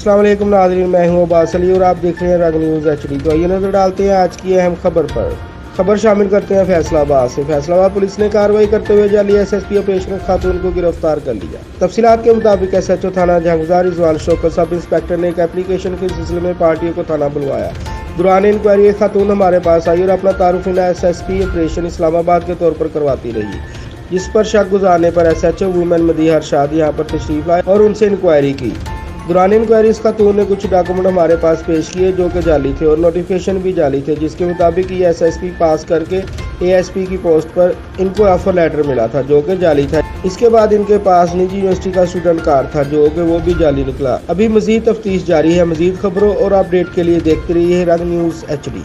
अस्सलाम वालेकुम नाज़रीन, मैं हूं अब्बास अली और आप देख रहे हैं रंग न्यूज़ HD। तो आइए नजर डालते हैं आज की अहम खबर पर। खबर शामिल करते हैं फैसलाबाद से। फैसलाबाद पुलिस ने कार्रवाई करते हुए जाली SSP ऑपरेशन खातून को गिरफ्तार कर लिया। तफसीलात के मुताबिक SHO थाना जहांगीरदार रिजवान शौकत सब इंस्पेक्टर ने एक एप्लीकेशन के सिलसिले में पार्टियों को थाना बुलवाया। दौरान इंक्वायरी एक खातून हमारे पास आई और अपना तारुफ SSP ऑपरेशन इस्लामाबाद के तौर पर करवाती रही, जिस पर शक गुजारने पर SHO वुमेन मदीहा अरशाद यहाँ पर तशरीफ लाए और उनसे इंक्वायरी की। दौरान इंक्वायरी इस खातून ने कुछ डॉक्यूमेंट हमारे पास पेश किए जो कि जाली थे और नोटिफिकेशन भी जाली थे, जिसके मुताबिक ये SSP पास करके ASP की पोस्ट पर इनको ऑफर लेटर मिला था जो कि जाली था। इसके बाद इनके पास निजी यूनिवर्सिटी का स्टूडेंट कार्ड था जो कि वो भी जाली निकला। अभी मजीद तफ्तीश जारी है। मजीद खबरों और अपडेट के लिए देखते रहिए रंग न्यूज़ HD।